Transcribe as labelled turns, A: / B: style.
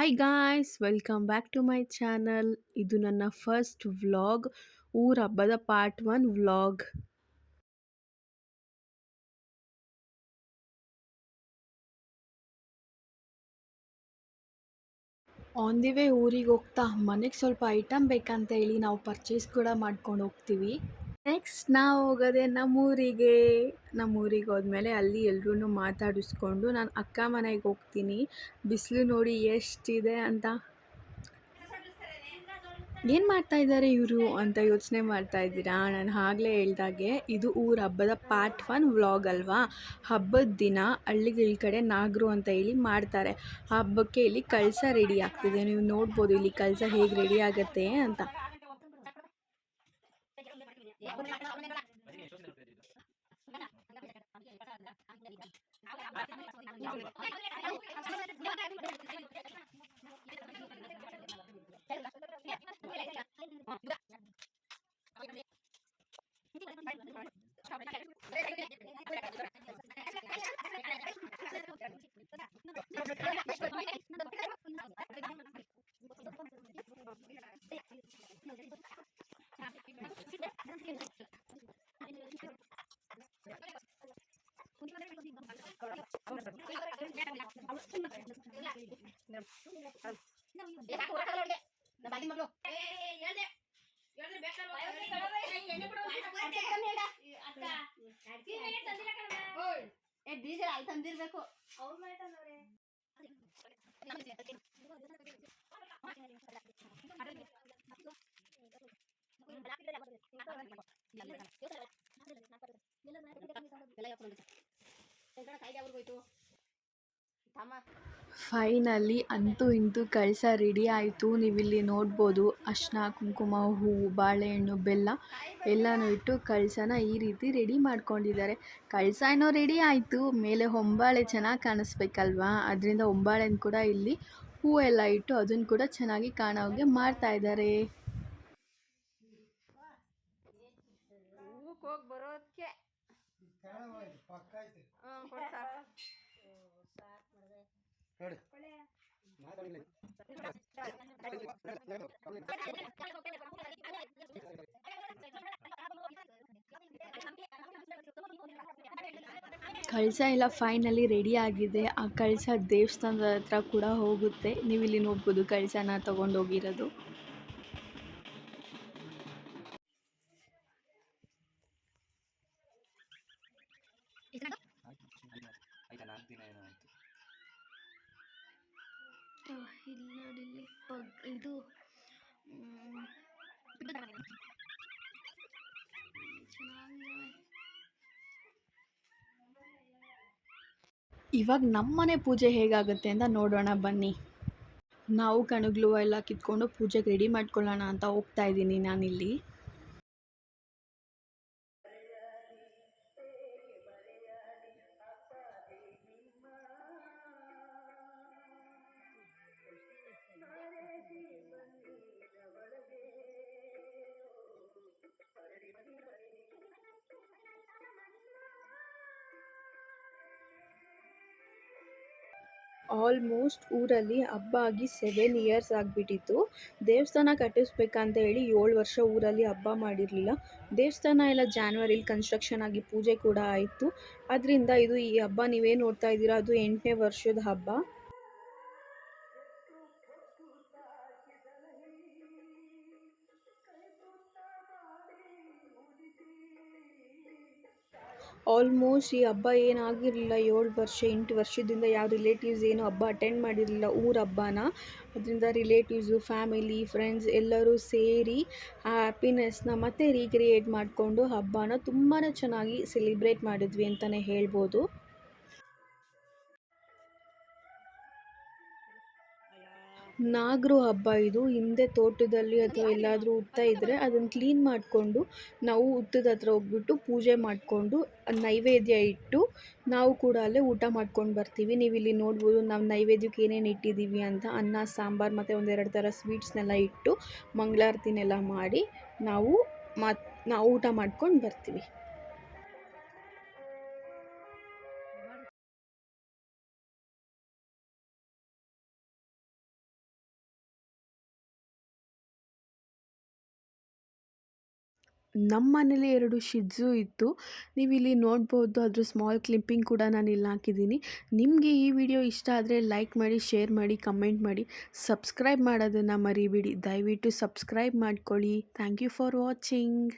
A: Hi guys, welcome back to my channel. ಇದು ನನ್ನ first vlog, ಊರ ಹಬ್ಬದ part 1 vlog. On the way ಊರಿಗೆ ಹೋಗ್ತಾ ಮನೆಗೆ ಸ್ವಲ್ಪ ಐಟಮ್ ಬೇಕಂತ ಹೇಳಿ ನಾವು ಪರ್ಚೇಸ್ ಕೂಡ ಮಾಡ್ಕೊಂಡು ಹೋಗ್ತೀವಿ. ನೆಕ್ಸ್ಟ್ ನಾವು ಹೋಗೋದೆ ನಮ್ಮೂರಿಗೆ ಹೋದ್ಮೇಲೆ ಅಲ್ಲಿ ಎಲ್ರೂ ಮಾತಾಡಿಸ್ಕೊಂಡು ನಾನು ಅಕ್ಕ ಮನೆಗೆ ಹೋಗ್ತೀನಿ. ಬಿಸಿಲು ನೋಡಿ ಎಷ್ಟಿದೆ ಅಂತ. ಏನು ಮಾಡ್ತಾ ಇದ್ದಾರೆ ಇವರು ಅಂತ ಯೋಚನೆ ಮಾಡ್ತಾ ಇದ್ದೀರಾ? ನಾನು ಆಗಲೇ ಹೇಳ್ದಾಗೆ ಇದು ಊರ ಹಬ್ಬದ ಪಾರ್ಟ್ 1 ವ್ಲಾಗ್ ಅಲ್ವಾ. ಹಬ್ಬದ ದಿನ ಹಳ್ಳಿಗಳ ಕಡೆ ನಾಗರು ಅಂತ ಹೇಳಿ ಮಾಡ್ತಾರೆ. ಹಬ್ಬಕ್ಕೆ ಇಲ್ಲಿ ಕಳಸ ರೆಡಿ ಆಗ್ತಿದೆ. ನೀವು ನೋಡ್ಬೋದು ಇಲ್ಲಿ ಕಳಸ ಹೇಗೆ ರೆಡಿ ಆಗುತ್ತೆ ಅಂತ.
B: ಡೀಸೆಲ್ ಅಲ್ಲಿ ತಂದಿರ್ಬೇಕು.
A: ಫೈನಲಿ ಅಂತೂ ಇಂತೂ ಕಳಸ ರೆಡಿ ಆಯಿತು. ನೀವಿಲ್ಲಿ ನೋಡ್ಬೋದು ಅರಿಶಿನ, ಕುಂಕುಮ, ಹೂವು, ಬಾಳೆಹಣ್ಣು, ಬೆಲ್ಲ ಎಲ್ಲನೂ ಇಟ್ಟು ಕಳಸನ ಈ ರೀತಿ ರೆಡಿ ಮಾಡ್ಕೊಂಡಿದ್ದಾರೆ. ಕಳಸ ಏನೋ ರೆಡಿ ಆಯಿತು, ಮೇಲೆ ಹೊಂಬಾಳೆ ಚೆನ್ನಾಗಿ ಕಾಣಿಸ್ಬೇಕಲ್ವಾ, ಅದರಿಂದ ಹೊಂಬಾಳೆನ ಕೂಡ ಇಲ್ಲಿ ಹೂವೆಲ್ಲ ಇಟ್ಟು ಅದನ್ನು ಕೂಡ ಚೆನ್ನಾಗಿ ಕಾಣೋಗೆ ಮಾಡ್ತಾ ಇದ್ದಾರೆ.
B: ಹೋಗಿ ಬರೋದಕ್ಕೆ
A: ಕಳಸ ಎಲ್ಲ ಫೈನಲಿ ರೆಡಿ ಆಗಿದೆ. ಆ ಕಳಸ ದೇವಸ್ಥಾನದ ಹತ್ರ ಕೂಡ ಹೋಗುತ್ತೆ. ನೀವಿಲ್ಲಿ ನೋಡ್ಬೋದು ಕಳಸನ ತಗೊಂಡೋಗಿರೋದು.
B: ಇಲ್ಲಿ ನೋಡಿ, ಇದು
A: ಇವಾಗ ನಮ್ಮನೆ ಪೂಜೆ ಹೇಗಾಗುತ್ತೆ ಅಂತ ನೋಡೋಣ ಬನ್ನಿ. ನಾವು ಕಣಗ್ಲು ಎಲ್ಲ ಕಿತ್ಕೊಂಡು ಪೂಜೆಗೆ ರೆಡಿ ಮಾಡ್ಕೊಳ್ಳೋಣ ಅಂತ ಹೋಗ್ತಾ ಇದ್ದೀನಿ ನಾನಿಲ್ಲಿ. ಆಲ್ಮೋಸ್ಟ್ ಊರಲ್ಲಿ ಹಬ್ಬ ಆಗಿ 7 ಇಯರ್ಸ್ ಆಗಿಬಿಟ್ಟಿತ್ತು. ದೇವಸ್ಥಾನ ಕಟ್ಟಿಸ್ಬೇಕಂತ ಹೇಳಿ 7 ವರ್ಷ ಊರಲ್ಲಿ ಹಬ್ಬ ಮಾಡಿರಲಿಲ್ಲ. ದೇವಸ್ಥಾನ ಎಲ್ಲ ಜಾನ್ವರಿಲಿ ಕನ್ಸ್ಟ್ರಕ್ಷನ್ ಆಗಿ ಪೂಜೆ ಕೂಡ ಆಯಿತು. ಅದರಿಂದ ಇದು ಈ ಹಬ್ಬ ನೀವೇನು ನೋಡ್ತಾ ಇದ್ದೀರಾ, ಅದು 8ನೇ ವರ್ಷದ ಹಬ್ಬ. ಆಲ್ಮೋಸ್ಟ್ ಈ ಹಬ್ಬ ಏನಾಗಿರಲಿಲ್ಲ 7 ವರ್ಷ 8 ವರ್ಷದಿಂದ ಯಾವ ರಿಲೇಟಿವ್ಸ್ ಏನು ಹಬ್ಬ ಅಟೆಂಡ್ ಮಾಡಿರಲಿಲ್ಲ ಊರ ಹಬ್ಬನ. ಅದರಿಂದ ರಿಲೇಟಿವ್ಸು, ಫ್ಯಾಮಿಲಿ, ಫ್ರೆಂಡ್ಸ್ ಎಲ್ಲರೂ ಸೇರಿ ಆ ಹ್ಯಾಪಿನೆಸ್ನ ಮತ್ತೆ ರೀಕ್ರಿಯೇಟ್ ಮಾಡಿಕೊಂಡು ಹಬ್ಬನ ತುಂಬಾ ಚೆನ್ನಾಗಿ ಸೆಲಿಬ್ರೇಟ್ ಮಾಡಿದ್ವಿ ಅಂತಲೇ ಹೇಳ್ಬೋದು. ನಾಗರು ಹಬ್ಬ ಇದು. ಹಿಂದೆ ತೋಟದಲ್ಲಿ ಅಥವಾ ಎಲ್ಲಾದರೂ ಹುತ್ತ ಇದ್ದರೆ ಅದನ್ನು ಕ್ಲೀನ್ ಮಾಡಿಕೊಂಡು ನಾವು ಹುತ್ತದ ಹತ್ರ ಹೋಗ್ಬಿಟ್ಟು ಪೂಜೆ ಮಾಡಿಕೊಂಡು ನೈವೇದ್ಯ ಇಟ್ಟು ನಾವು ಕೂಡ ಅಲ್ಲೇ ಊಟ ಮಾಡ್ಕೊಂಡು ಬರ್ತೀವಿ. ನೀವು ಇಲ್ಲಿ ನೋಡ್ಬೋದು ನಾವು ನೈವೇದ್ಯಕ್ಕೆ ಏನೇನು ಇಟ್ಟಿದ್ದೀವಿ ಅಂತ. ಅನ್ನ, ಸಾಂಬಾರು ಮತ್ತು ಒಂದೆರಡು ಥರ ಸ್ವೀಟ್ಸ್ನೆಲ್ಲ ಇಟ್ಟು ಮಂಗಳಾರತಿನೆಲ್ಲ ಮಾಡಿ ನಾವು ಊಟ ಮಾಡ್ಕೊಂಡು ಬರ್ತೀವಿ. ನಮ್ಮ ಮನೇಲಿ 2 ಶಿಟ್ಜು ಇತ್ತು. ನೀವಿಲ್ಲಿ ನೋಡ್ಬೋದು, ಅದ್ರ ಸ್ಮಾಲ್ ಕ್ಲಿಪ್ಪಿಂಗ್ ಕೂಡ ನಾನಿಲ್ಲಿ ಹಾಕಿದ್ದೀನಿ. ನಿಮಗೆ ಈ ವಿಡಿಯೋ ಇಷ್ಟ ಆದರೆ ಲೈಕ್ ಮಾಡಿ, ಶೇರ್ ಮಾಡಿ, ಕಮೆಂಟ್ ಮಾಡಿ, ಸಬ್ಸ್ಕ್ರೈಬ್ ಮಾಡೋದನ್ನು ಮರಿಬೇಡಿ. ದಯವಿಟ್ಟು ಸಬ್ಸ್ಕ್ರೈಬ್ ಮಾಡ್ಕೊಳ್ಳಿ. Thank you for watching.